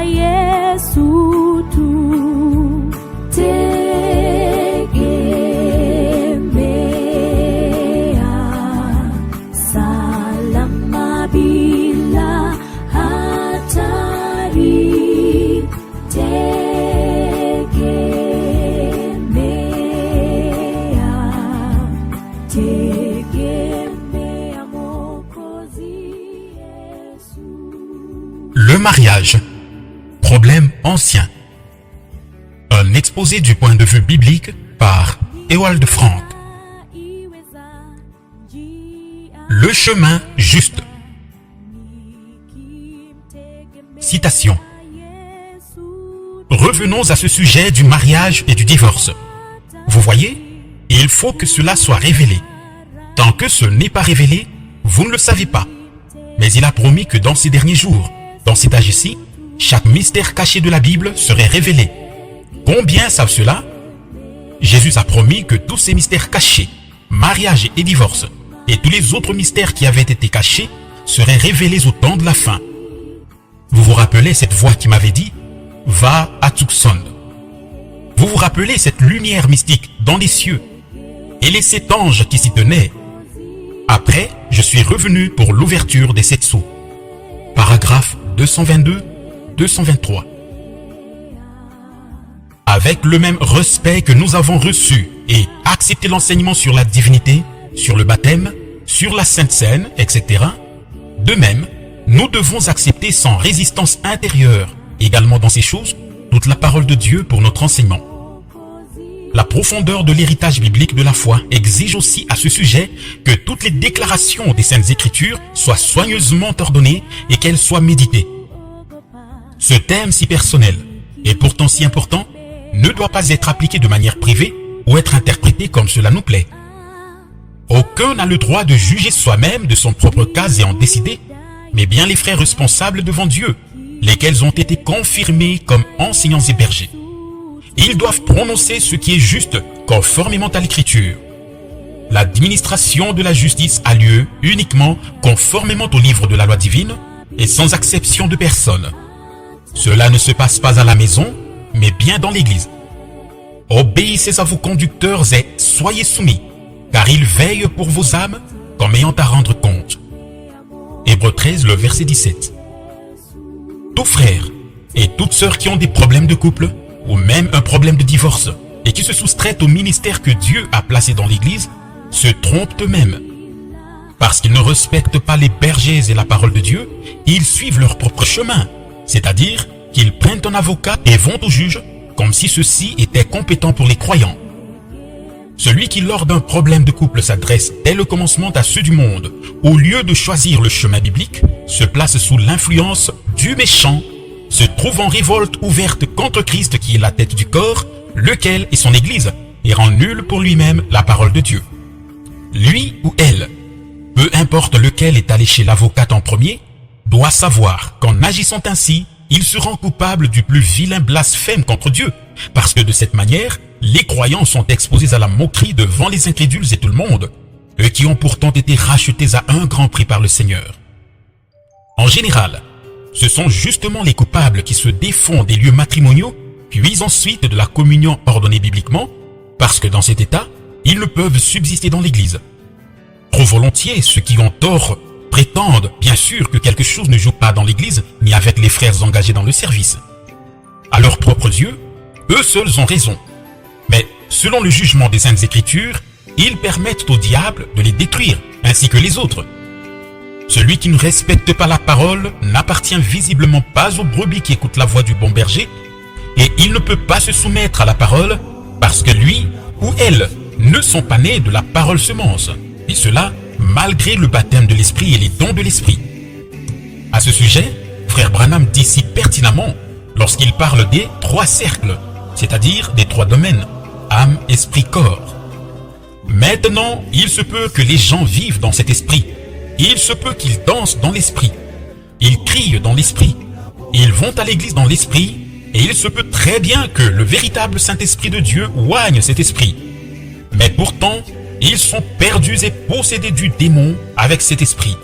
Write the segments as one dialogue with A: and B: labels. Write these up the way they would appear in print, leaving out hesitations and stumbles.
A: Yesu tu, tegemea salama bila hatari, tegemea Mwokozi Yesu.
B: Le mariage, problème ancien. Un exposé du point de vue biblique par Ewald Frank. Le chemin juste. Citation. Revenons à ce sujet du mariage et du divorce. Vous voyez, il faut que cela soit révélé. Tant que ce n'est pas révélé, vous ne le savez pas. Mais il a promis que dans ces derniers jours, dans cet âge-ci, chaque mystère caché de la Bible serait révélé. Combien savent cela? Jésus a promis que tous ces mystères cachés, mariage et divorce, et tous les autres mystères qui avaient été cachés, seraient révélés au temps de la fin. Vous vous rappelez cette voix qui m'avait dit « Va à Tucson ». Vous vous rappelez cette lumière mystique dans les cieux et les 7 anges qui s'y tenaient. Après, je suis revenu pour l'ouverture des 7 sceaux. Paragraphe 222-223. Avec le même respect que nous avons reçu et accepté l'enseignement sur la divinité, sur le baptême, sur la Sainte Seine, etc., de même, nous devons accepter sans résistance intérieure, également dans ces choses, toute la parole de Dieu pour notre enseignement. La profondeur de l'héritage biblique de la foi exige aussi à ce sujet que toutes les déclarations des Saintes Écritures soient soigneusement ordonnées et qu'elles soient méditées. Ce thème si personnel, et pourtant si important, ne doit pas être appliqué de manière privée ou être interprété comme cela nous plaît. Aucun n'a le droit de juger soi-même de son propre cas et en décider, mais bien les frères responsables devant Dieu, lesquels ont été confirmés comme enseignants et bergers. Ils doivent prononcer ce qui est juste conformément à l'Écriture. L'administration de la justice a lieu uniquement conformément au livre de la loi divine et sans acception de personne. Cela ne se passe pas à la maison, mais bien dans l'église. Obéissez à vos conducteurs et soyez soumis, car ils veillent pour vos âmes comme ayant à rendre compte. Hébreux 13, le verset 17. Tout frère et toute sœur qui ont des problèmes de couple, ou même un problème de divorce, et qui se soustraient au ministère que Dieu a placé dans l'église, se trompent eux-mêmes. Parce qu'ils ne respectent pas les bergers et la parole de Dieu, ils suivent leur propre chemin, c'est-à-dire qu'ils prennent un avocat et vont au juge, comme si ceux-ci étaient compétents pour les croyants. Celui qui, lors d'un problème de couple, s'adresse dès le commencement à ceux du monde, au lieu de choisir le chemin biblique, se place sous l'influence du méchant, se trouve en révolte ouverte contre Christ qui est la tête du corps, lequel est son Église, et rend nulle pour lui-même la parole de Dieu. Lui ou elle, peu importe lequel est allé chez l'avocate en premier, doit savoir qu'en agissant ainsi, il se rend coupable du plus vilain blasphème contre Dieu, parce que de cette manière, les croyants sont exposés à la moquerie devant les incrédules et tout le monde, eux qui ont pourtant été rachetés à un grand prix par le Seigneur. En général, ce sont justement les coupables qui se défont des lieux matrimoniaux, puis ensuite de la communion ordonnée bibliquement, parce que dans cet état, ils ne peuvent subsister dans l'église. Trop volontiers, ceux qui ont tort prétendent bien sûr que quelque chose ne joue pas dans l'église, ni avec les frères engagés dans le service. À leurs propres yeux, eux seuls ont raison. Mais selon le jugement des Saintes Écritures, ils permettent au diable de les détruire, ainsi que les autres. Celui qui ne respecte pas la parole n'appartient visiblement pas aux brebis qui écoutent la voix du bon berger, et il ne peut pas se soumettre à la parole parce que lui ou elle ne sont pas nés de la parole semence, et cela malgré le baptême de l'esprit et les dons de l'esprit. À ce sujet, frère Branham dit si pertinemment lorsqu'il parle des 3 cercles, c'est-à-dire des 3 domaines, âme, esprit, corps. Maintenant, il se peut que les gens vivent dans cet esprit. Il se peut qu'ils dansent dans l'esprit. Ils crient dans l'esprit. Ils vont à l'église dans l'esprit. Et il se peut très bien que le véritable Saint-Esprit de Dieu oigne cet esprit. Mais pourtant, ils sont perdus et possédés du démon avec cet esprit.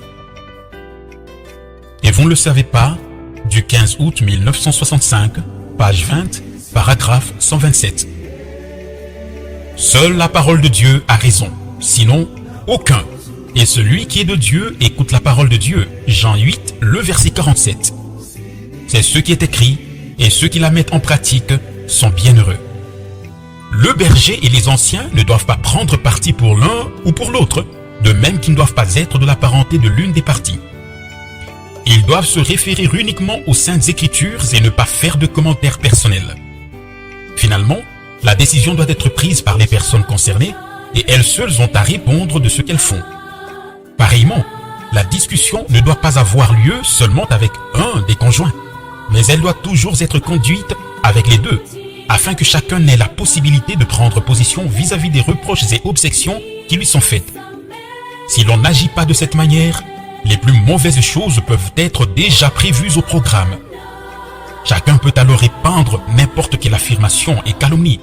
B: Et vous ne le savez pas, du 15 août 1965, page 20, paragraphe 127. Seule la parole de Dieu a raison, sinon aucun. Et celui qui est de Dieu écoute la parole de Dieu. Jean 8, le verset 47. C'est ce qui est écrit, et ceux qui la mettent en pratique sont bienheureux. Le berger et les anciens ne doivent pas prendre parti pour l'un ou pour l'autre, de même qu'ils ne doivent pas être de la parenté de l'une des parties. Ils doivent se référer uniquement aux Saintes Écritures et ne pas faire de commentaires personnels. Finalement, la décision doit être prise par les personnes concernées et elles seules ont à répondre de ce qu'elles font. Pareillement, la discussion ne doit pas avoir lieu seulement avec un des conjoints, mais elle doit toujours être conduite avec les deux, afin que chacun ait la possibilité de prendre position vis-à-vis des reproches et objections qui lui sont faites. Si l'on n'agit pas de cette manière, les plus mauvaises choses peuvent être déjà prévues au programme. Chacun peut alors répandre n'importe quelle affirmation et calomnie.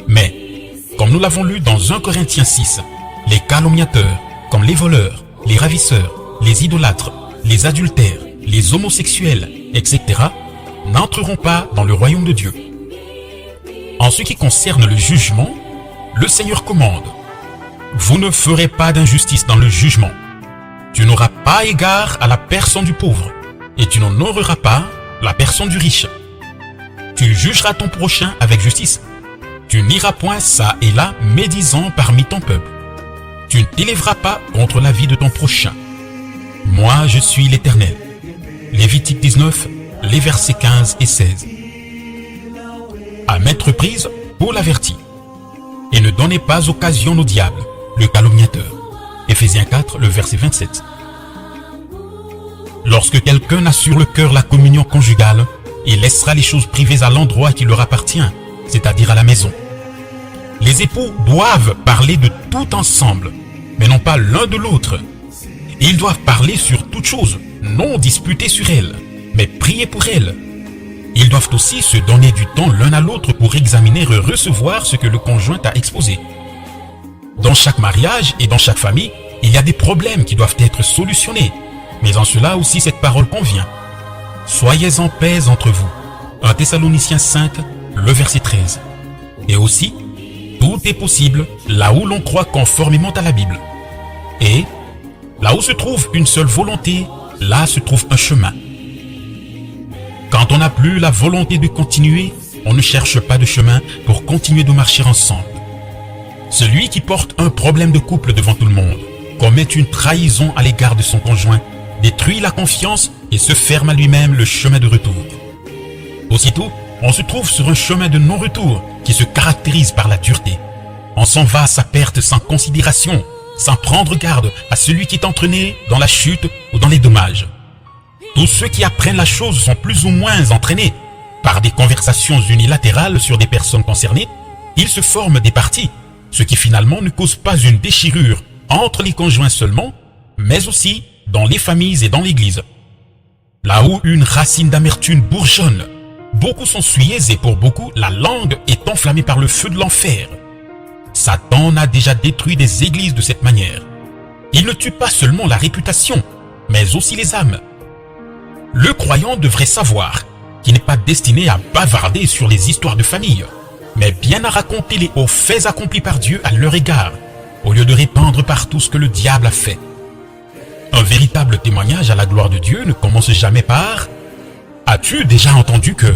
B: Mais, comme nous l'avons lu dans 1 Corinthiens 6, les calomniateurs, comme les voleurs, les ravisseurs, les idolâtres, les adultères, les homosexuels, etc., n'entreront pas dans le royaume de Dieu. En ce qui concerne le jugement, le Seigneur commande: vous ne ferez pas d'injustice dans le jugement. Tu n'auras pas égard à la personne du pauvre, et tu n'honoreras pas la personne du riche. Tu jugeras ton prochain avec justice. Tu n'iras point çà et là médisant parmi ton peuple. Tu ne t'élèveras pas contre la vie de ton prochain. Moi, je suis l'Éternel. Lévitique 19, les versets 15 et 16. À maintes reprises, Paul avertit: et ne donnez pas occasion au diable, le calomniateur. Éphésiens 4, le verset 27. Lorsque quelqu'un a sur le cœur la communion conjugale, il laissera les choses privées à l'endroit qui leur appartient, c'est-à-dire à la maison. Les époux doivent parler de tout ensemble, mais non pas l'un de l'autre. Ils doivent parler sur toute chose, non disputer sur elle, mais prier pour elle. Ils doivent aussi se donner du temps l'un à l'autre pour examiner et recevoir ce que le conjoint a exposé. Dans chaque mariage et dans chaque famille, il y a des problèmes qui doivent être solutionnés, mais en cela aussi cette parole convient. Soyez en paix entre vous. 1 Thessaloniciens 5, le verset 13. Et aussi, tout est possible là où l'on croit conformément à la Bible. Et là où se trouve une seule volonté, là se trouve un chemin. Quand on n'a plus la volonté de continuer, on ne cherche pas de chemin pour continuer de marcher ensemble. Celui qui porte un problème de couple devant tout le monde commet une trahison à l'égard de son conjoint, détruit la confiance et se ferme à lui-même le chemin de retour. Aussitôt, on se trouve sur un chemin de non-retour qui se caractérise par la dureté. On s'en va à sa perte sans considération, sans prendre garde à celui qui est entraîné dans la chute ou dans les dommages. Tous ceux qui apprennent la chose sont plus ou moins entraînés. Par des conversations unilatérales sur des personnes concernées, ils se forment des partis, ce qui finalement ne cause pas une déchirure entre les conjoints seulement, mais aussi dans les familles et dans l'église. Là où une racine d'amertume bourgeonne, beaucoup sont souillés et pour beaucoup, la langue est enflammée par le feu de l'enfer. Satan a déjà détruit des églises de cette manière. Il ne tue pas seulement la réputation, mais aussi les âmes. Le croyant devrait savoir qu'il n'est pas destiné à bavarder sur les histoires de famille, mais bien à raconter les hauts faits accomplis par Dieu à leur égard, au lieu de répandre partout ce que le diable a fait. Un véritable témoignage à la gloire de Dieu ne commence jamais par « As-tu déjà entendu que ?»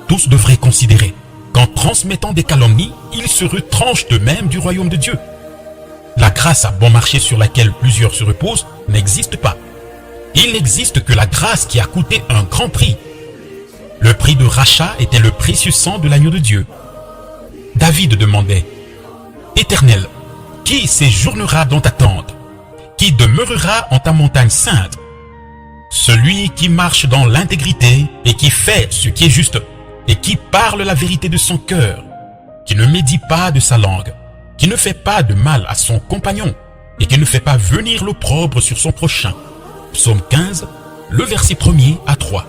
B: Tous devraient considérer qu'en transmettant des calomnies, ils se retranchent eux-mêmes du royaume de Dieu. La grâce à bon marché sur laquelle plusieurs se reposent n'existe pas. Il n'existe que la grâce qui a coûté un grand prix. Le prix de rachat était le précieux sang de l'agneau de Dieu. David demandait: Éternel, qui séjournera dans ta tente? Qui demeurera en ta montagne sainte? Celui qui marche dans l'intégrité et qui fait ce qui est juste et qui parle la vérité de son cœur, qui ne médit pas de sa langue, qui ne fait pas de mal à son compagnon et qui ne fait pas venir l'opprobre sur son prochain. Psaume 15, le verset 1er à 3.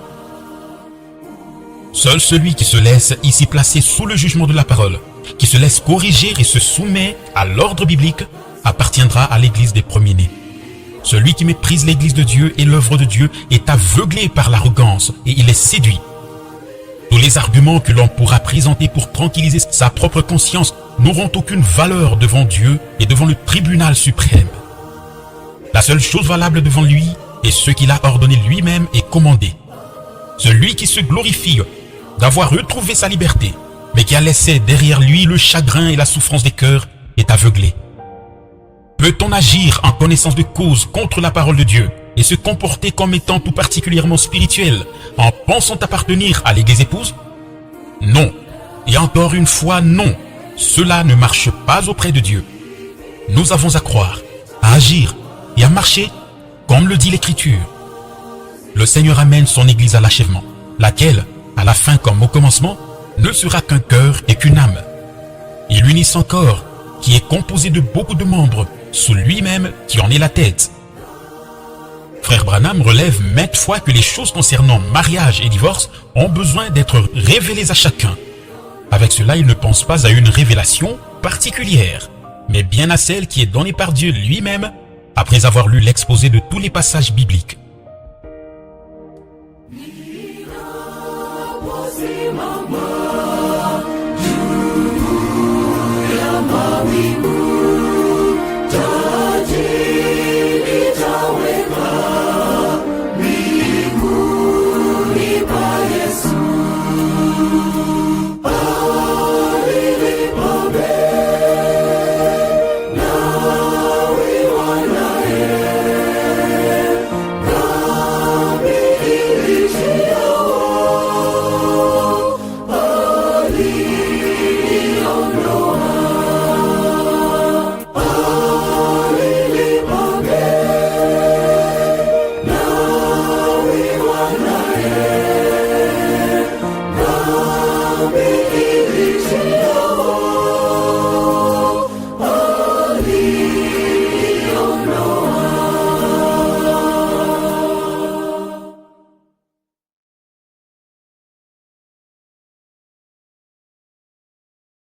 B: Seul celui qui se laisse ici placer sous le jugement de la parole, qui se laisse corriger et se soumet à l'ordre biblique, appartiendra à l'église des premiers-nés. Celui qui méprise l'église de Dieu et l'œuvre de Dieu est aveuglé par l'arrogance et il est séduit. Tous les arguments que l'on pourra présenter pour tranquilliser sa propre conscience n'auront aucune valeur devant Dieu et devant le tribunal suprême. La seule chose valable devant lui est ce qu'il a ordonné lui-même et commandé. Celui qui se glorifie d'avoir retrouvé sa liberté, mais qui a laissé derrière lui le chagrin et la souffrance des cœurs, est aveuglé. Peut-on agir en connaissance de cause contre la parole de Dieu et se comporter comme étant tout particulièrement spirituel en pensant appartenir à l'église épouse? Non. Et encore une fois, non. Cela ne marche pas auprès de Dieu. Nous avons à croire, à agir et à marcher comme le dit l'Écriture. Le Seigneur amène son église à l'achèvement, laquelle, à la fin comme au commencement, ne sera qu'un cœur et qu'une âme. Il unit son corps, qui est composé de beaucoup de membres, sous lui-même qui en est la tête. Frère Branham relève maintes fois que les choses concernant mariage et divorce ont besoin d'être révélées à chacun. Avec cela, il ne pense pas à une révélation particulière, mais bien à celle qui est donnée par Dieu lui-même, après avoir lu l'exposé de tous les passages bibliques.
A: Holy